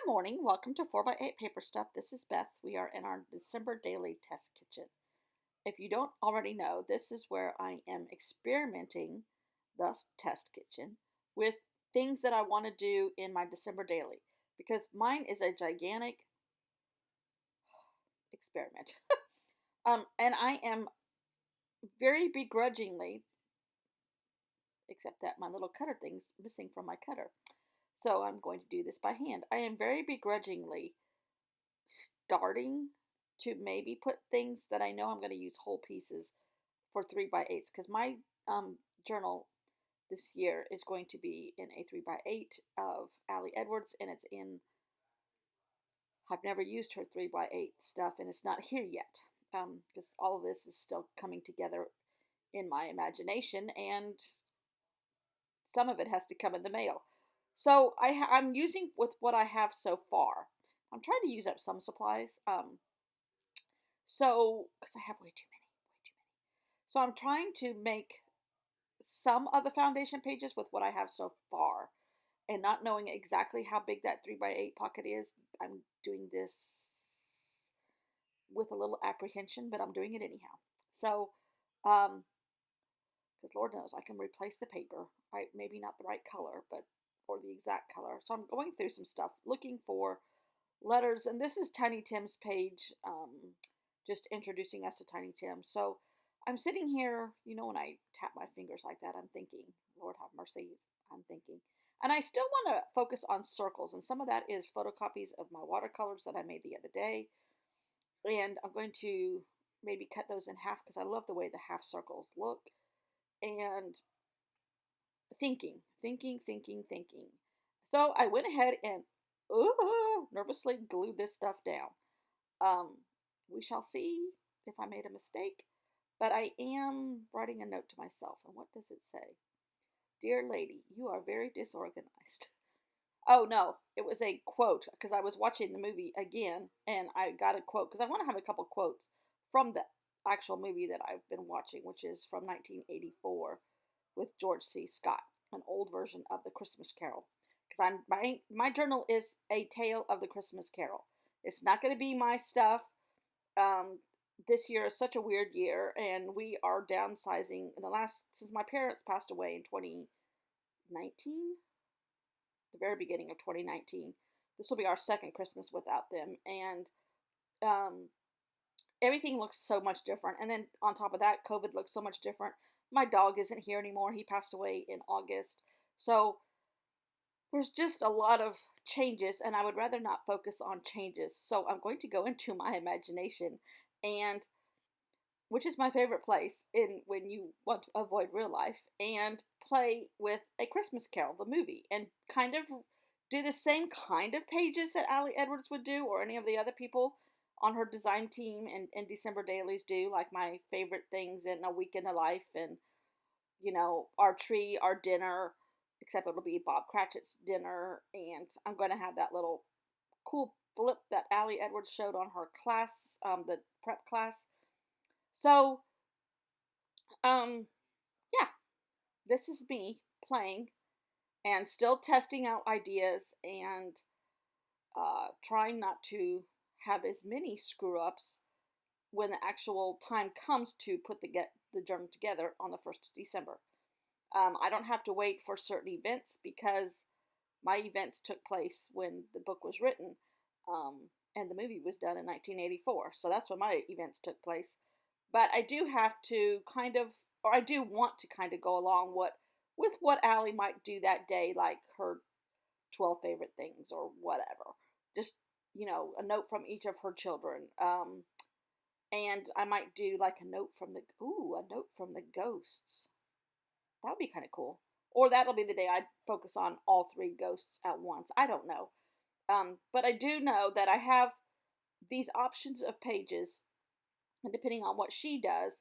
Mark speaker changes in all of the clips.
Speaker 1: Good morning. Welcome to 4 by 8 Paper Stuff. This is Beth. We are in our December daily test kitchen. If you don't already know, this is where I am experimenting, thus test kitchen, with things that I want to do in my December daily because mine is a gigantic experiment. And I am very begrudgingly, except that my little cutter thing's missing from my cutter. So I'm going to do this by hand. I am very begrudgingly starting to maybe put things that I know I'm going to use whole pieces for 3 by 8s because my journal this year is going to be in a 3 by 8 of Allie Edwards, and it's in. I've never used her 3 by 8 stuff, and it's not here yet because all of this is still coming together in my imagination, and some of it has to come in the mail. So I'm using with what I have so far. I'm trying to use up some supplies. So, because I have way too many, way too many. So I'm trying to make some of the foundation pages with what I have so far, and not knowing exactly how big that 3 by 8 pocket is. I'm doing this with a little apprehension, but I'm doing it anyhow. So, because Lord knows I can replace the paper. I maybe not the right color, but or the exact color. So I'm going through some stuff looking for letters, and this is Tiny Tim's page, just introducing us to Tiny Tim. So I'm sitting here, when I tap my fingers like that, I'm thinking, Lord have mercy, I'm thinking. And I still want to focus on circles, and some of that is photocopies of my watercolors that I made the other day. And I'm going to maybe cut those in half because I love the way the half circles look. And thinking. So I went ahead and nervously glued this stuff down. Um, we shall see if I made a mistake, but I am writing a note to myself. And what does it say? Dear lady, you are very disorganized. Oh no, it was a quote because I was watching the movie again and I got a quote because I want to have a couple quotes from the actual movie that I've been watching, which is from 1984 with George C. Scott, an old version of the Christmas Carol. Because my journal is a tale of the Christmas Carol. It's not going to be my stuff. Um, this year is such a weird year, and we are downsizing in the last since my parents passed away in 2019, the very beginning of 2019. This will be our second Christmas without them, and um, everything looks so much different. And then on top of that, COVID looks so much different. My dog isn't here anymore. He passed away in August. So there's just a lot of changes, and I would rather not focus on changes. So I'm going to go into my imagination, and which is my favorite place in when you want to avoid real life, and play with A Christmas Carol, the movie, and kind of do the same kind of pages that Allie Edwards would do, or any of the other people on her design team and December dailies do, like my favorite things in A Week in the Life, and our tree, our dinner, except it'll be Bob Cratchit's dinner, and I'm going to have that little cool flip that Allie Edwards showed on her class, the prep class. So, um, yeah, this is me playing and still testing out ideas and trying not to have as many screw ups when the actual time comes to put the journal together on the 1st of December. I don't have to wait for certain events because my events took place when the book was written, um, and the movie was done in 1984. So that's when my events took place. But I do have to kind of, or I do want to kind of go along with what Allie might do that day, like her 12 favorite things or whatever. Just a note from each of her children. And I might do like a note from the ghosts. That would be kind of cool. Or that'll be the day I focus on all three ghosts at once. I don't know. But I do know that I have these options of pages, and depending on what she does,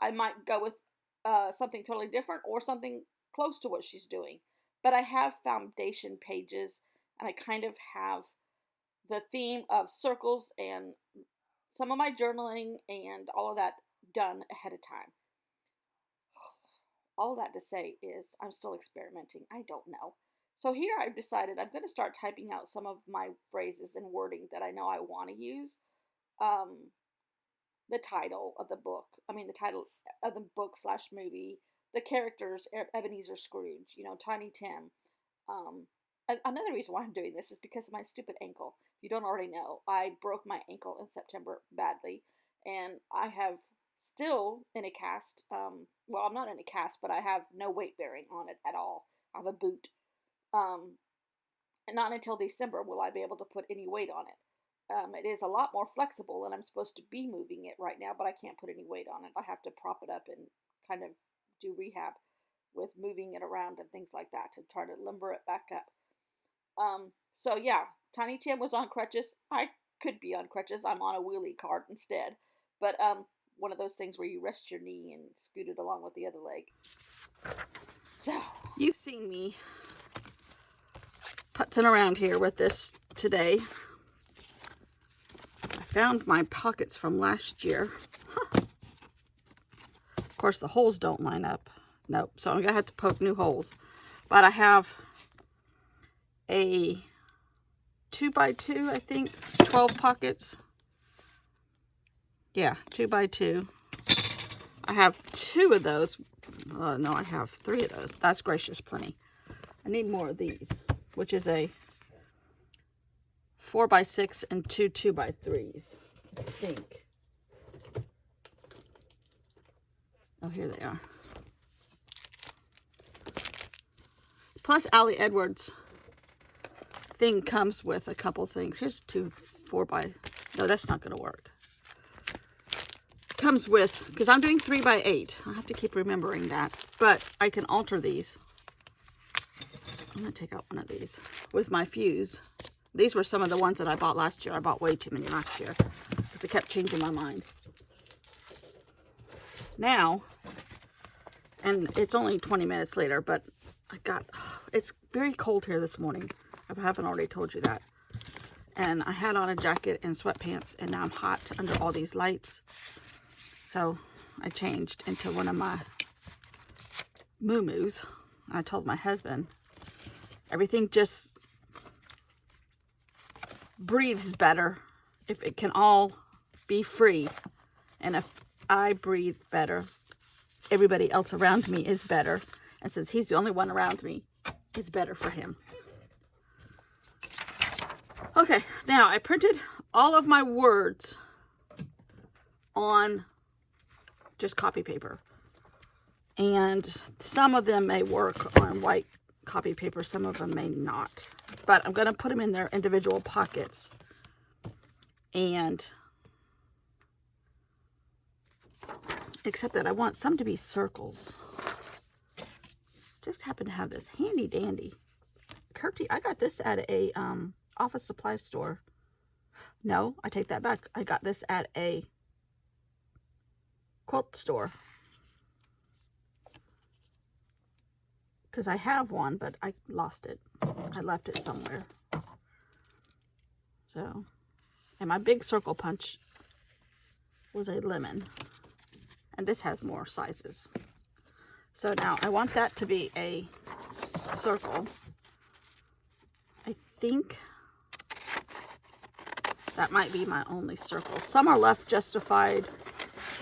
Speaker 1: I might go with something totally different or something close to what she's doing. But I have foundation pages, and I kind of have the theme of circles and some of my journaling and all of that done ahead of time. All that to say is I'm still experimenting. I don't know. So here I've decided I'm going to start typing out some of my phrases and wording that I know I want to use. Um, the title of the book. I mean, the title of the book slash movie. The characters: Ebenezer Scrooge. You know, Tiny Tim. Um, Another reason why I'm doing this is because of my stupid ankle. If you don't already know, I broke my ankle in September badly, and I have still in a cast. Well, I'm not in a cast, but I have no weight bearing on it at all. I have a boot. Um, and not until December will I be able to put any weight on it. It is a lot more flexible, and I'm supposed to be moving it right now, but I can't put any weight on it. I have to prop it up and kind of do rehab with moving it around and things like that to try to limber it back up. So yeah, Tiny Tim was on crutches. I could be on crutches. I'm on a wheelie cart instead, but one of those things where you rest your knee and scoot it along with the other leg. So you've seen me putzing around here with this today. I found my pockets from last year. Huh. Of course, the holes don't line up. Nope, so I'm gonna have to poke new holes. But I have a 2x2, I think, 12 pockets. Yeah, 2x2. I have 2 of those. No, I have 3 of those. That's gracious plenty. I need more of these, which is a 4x6 and 2 2x3s, I think. Oh, here they are. Plus, Allie Edwards thing comes with a couple things. Here's 2 4x. No, that's not going to work. Comes with, because I'm doing 3x8. I have to keep remembering that. But I can alter these. I'm going to take out one of these with my fuse. These were some of the ones that I bought last year. I bought way too many last year because I kept changing my mind. Now, and it's only 20 minutes later, but it's very cold here this morning. I haven't already told you that. And I had on a jacket and sweatpants, and now I'm hot under all these lights. So I changed into one of my muumuus. I told my husband, everything just breathes better if it can all be free. And if I breathe better, everybody else around me is better. And since he's the only one around me, it's better for him. Okay, now I printed all of my words on just copy paper. And some of them may work on white copy paper, some of them may not. But I'm going to put them in their individual pockets. And except that I want some to be circles. Just happen to have this handy dandy Curti. I got this at a office supply store. No, I take that back. I got this at a quilt store. Because I have one, but I lost it. I left it somewhere. So, and my big circle punch was a lemon. And this has more sizes. So now I want that to be a circle. I think that might be my only circle. Some are left justified.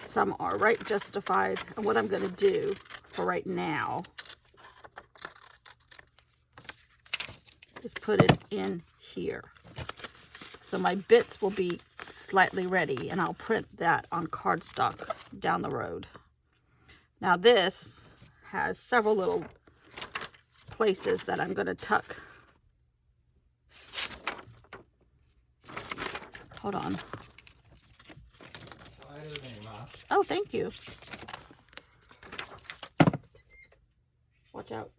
Speaker 1: Some are right justified. And what I'm going to do for right now is put it in here. So my bits will be slightly ready, and I'll print that on cardstock down the road. Now this has several little places that I'm going to tuck. Hold on. Oh, thank you. Watch out.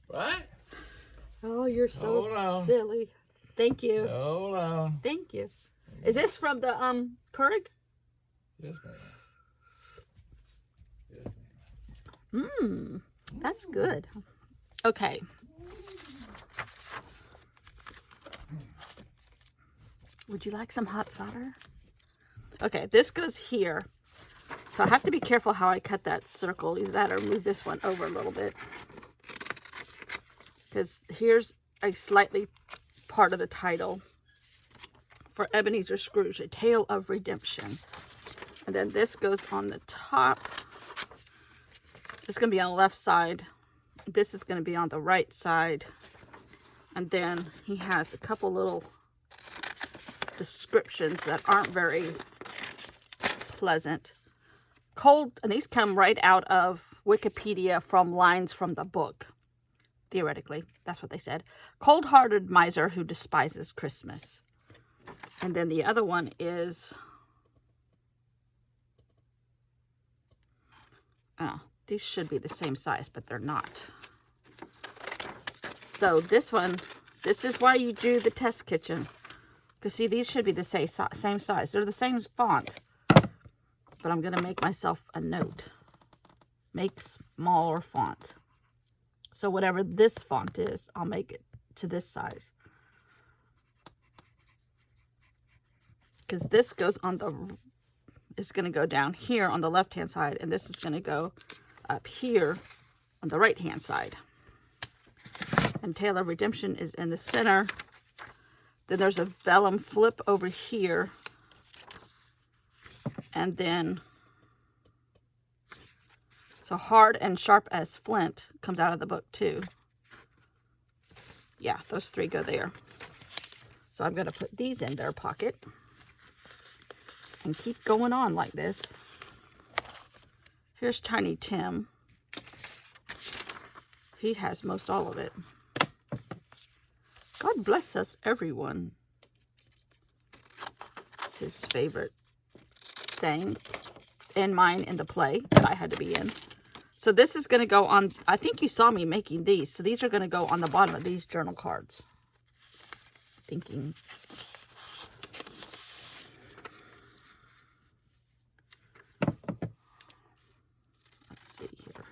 Speaker 2: What?
Speaker 1: Oh, you're so silly. Thank you.
Speaker 2: Hold on.
Speaker 1: Thank you. Is this from the Keurig?
Speaker 2: Yes, ma'am.
Speaker 1: Mmm, that's good. Okay. Would you like some hot solder? Okay, this goes here. So I have to be careful how I cut that circle. Either that or move this one over a little bit. Because here's a slightly part of the title for Ebenezer Scrooge, A Tale of Redemption. And then this goes on the top. This is going to be on the left side. This is going to be on the right side. And then he has a couple little descriptions that aren't very pleasant. Cold, and these come right out of Wikipedia from lines from the book. Theoretically, that's what they said. Cold-hearted miser who despises Christmas. And then the other one is... oh, these should be the same size, but they're not. So this one, this is why you do the test kitchen. Because see, these should be the same size. They're the same font. But I'm going to make myself a note. Make smaller font. So whatever this font is, I'll make it to this size. Because this goes on the... is going to go down here on the left-hand side. And this is going to go up here on the right-hand side. And Tale of Redemption is in the center. Then there's a vellum flip over here. And then, so hard and sharp as flint comes out of the book too. Yeah, those three go there. So I'm going to put these in their pocket. And keep going on like this. Here's Tiny Tim. He has most all of it. God bless us, everyone. It's his favorite saying. And mine in the play that I had to be in. So this is going to go on, I think you saw me making these. So these are going to go on the bottom of these journal cards. Thinking. Let's see here.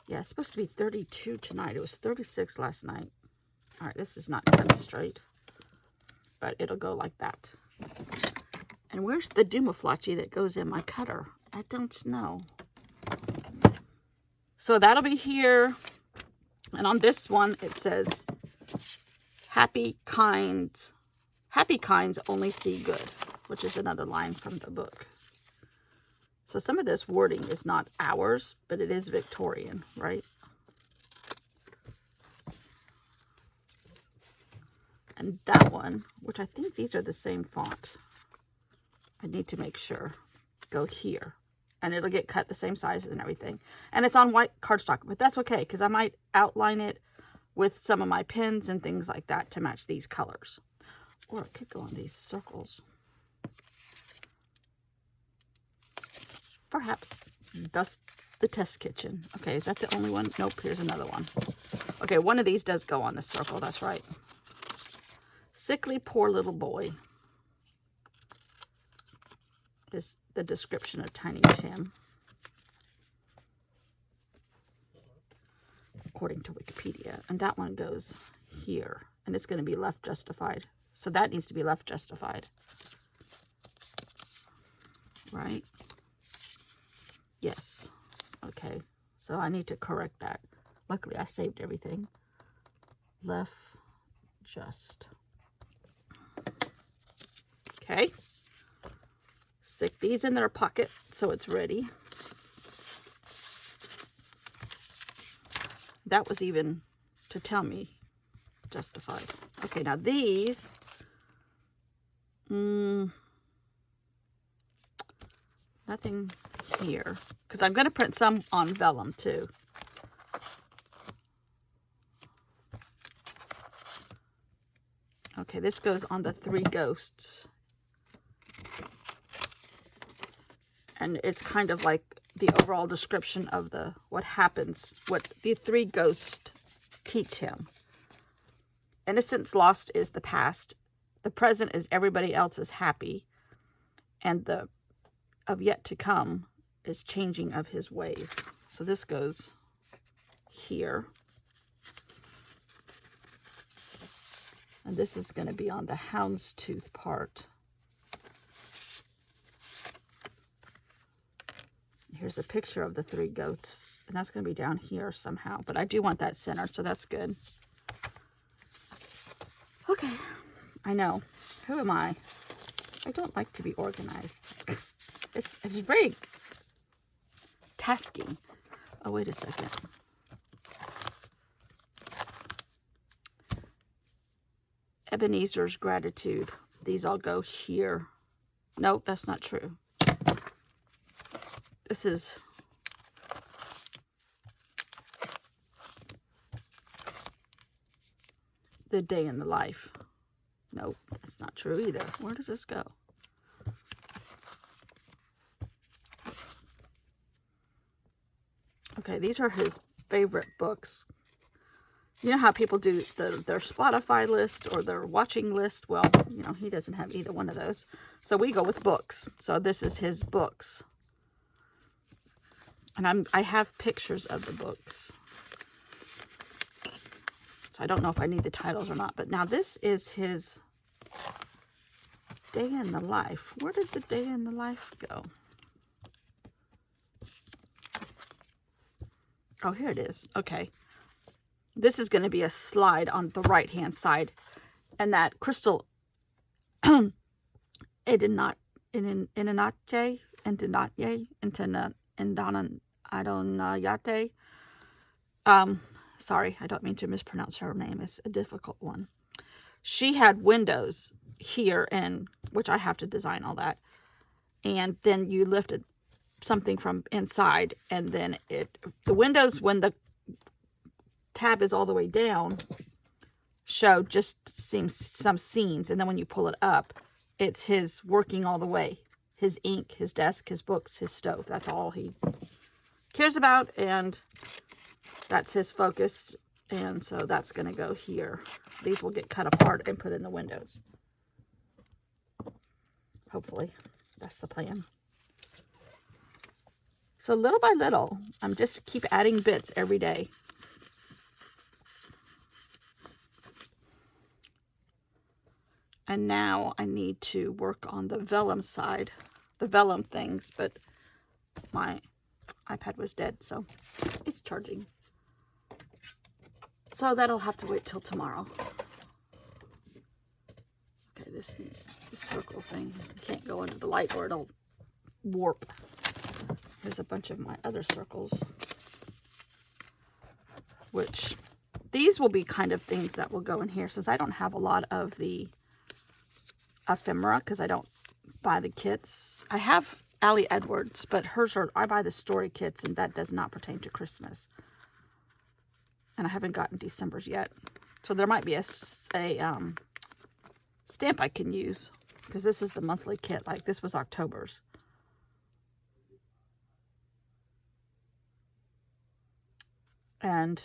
Speaker 1: Yeah, it's supposed to be 32 tonight. It was 36 last night. All right, this is not cut straight. But it'll go like that. And where's the Dumaflachi that goes in my cutter? I don't know. So that'll be here. And on this one, it says, happy kinds only see good, which is another line from the book. So some of this wording is not ours, but it is Victorian, right? And that one, which I think these are the same font. I need to make sure. Go here. And it'll get cut the same size and everything. And it's on white cardstock, but that's okay, because I might outline it with some of my pens and things like that to match these colors. Or it could go on these circles. Perhaps that's the test kitchen. Okay, is that the only one? Nope, here's another one. Okay, one of these does go on the circle, that's right. Sickly poor little boy is the description of Tiny Tim, according to Wikipedia. And that one goes here, and it's going to be left justified. So that needs to be left justified, right? Yes. Okay, so I need to correct that. Luckily, I saved everything. Left just. Okay. Stick these in their pocket so it's ready. That was even to tell me justified. Okay, now these. Nothing here. Because I'm going to print some on vellum too. Okay, this goes on the three ghosts. And it's kind of like the overall description of what happens, what the three ghosts teach him. Innocence lost is the past. The present is everybody else's happy. And the of yet to come is changing of his ways. So this goes here. And this is going to be on the houndstooth part. Here's a picture of the 3 goats. And that's going to be down here somehow. But I do want that centered, so that's good. Okay. I know. Who am I? I don't like to be organized. It's very tasking. Oh, wait a second. Ebenezer's Gratitude. These all go here. Nope, that's not true. This is the day in the life. Nope, that's not true either. Where does this go? Okay, these are his favorite books. You know how people do their Spotify list or their watching list? Well, you know, he doesn't have either one of those. So we go with books. So this is his books. And I have pictures of the books. So I don't know if I need the titles or not. But now this is his day in the life. Where did the day in the life go? Oh, here it is. Okay. This is going to be a slide on the right-hand side. And that crystal Adonayate, sorry, I don't mean to mispronounce her name. It's a difficult one. She had windows here, and which I have to design all that. And then you lifted something from inside, and then the windows, when the tab is all the way down, show just some scenes, and then when you pull it up, it's his working all the way. His ink, his desk, his books, his stove. That's all he cares about, and that's his focus. And so that's going to go here. These will get cut apart and put in the windows. Hopefully. That's the plan. So little by little, I'm just keep adding bits every day. And now I need to work on the vellum side, the vellum things, but my iPad was dead, so it's charging. So that'll have to wait till tomorrow. Okay, this needs the circle thing. I can't go into the light or it'll warp. There's a bunch of my other circles, which these will be kind of things that will go in here, since I don't have a lot of the ephemera, because I don't buy the kits. I have Allie Edwards, but hers are, I buy the story kits, and that does not pertain to Christmas. And I haven't gotten December's yet. So there might be a stamp I can use, because this is the monthly kit. Like this was October's. And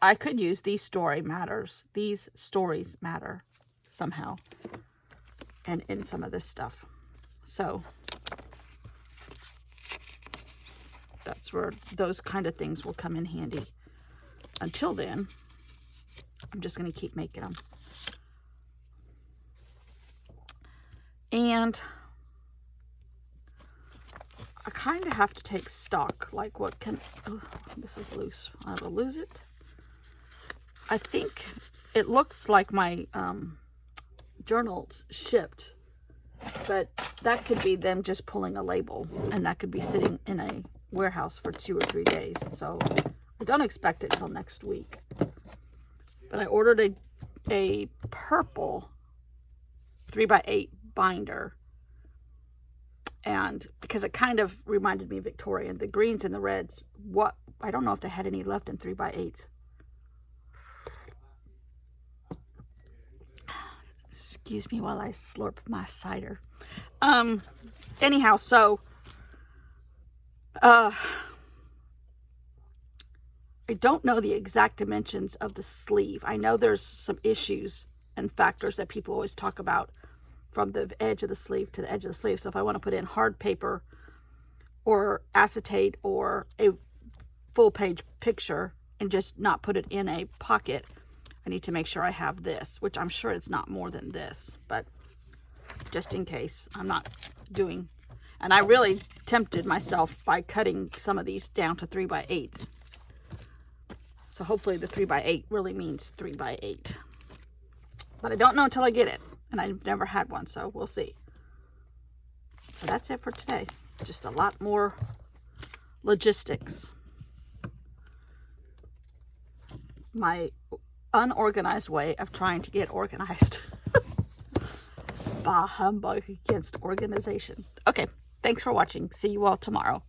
Speaker 1: I could use these story matters. These stories matter somehow. And in some of this stuff. So that's where those kind of things will come in handy. Until then, I'm just going to keep making them. And I kind of have to take stock. Like what can... Oh, this is loose. I will lose it. I think it looks like my journals shipped. But that could be them just pulling a label. And that could be sitting in a warehouse for 2 or 3 days. So I don't expect it till next week. But I ordered a purple 3x8 binder. And because it kind of reminded me of Victorian. The greens and the reds. I don't know if they had any left in 3x8s. Excuse me while I slurp my cider. Anyhow, so I don't know the exact dimensions of the sleeve. I know there's some issues and factors that people always talk about from the edge of the sleeve to the edge of the sleeve. So if I want to put in hard paper or acetate or a full page picture and just not put it in a pocket, I need to make sure I have this, which I'm sure it's not more than this, but just in case I'm not doing. And I really tempted myself by cutting some of these down to 3x8s. So hopefully the 3x8 really means 3x8. But I don't know until I get it. And I've never had one, so we'll see. So that's it for today. Just a lot more logistics. My unorganized way of trying to get organized. Bah humbug against organization. Okay, thanks for watching. See you all tomorrow.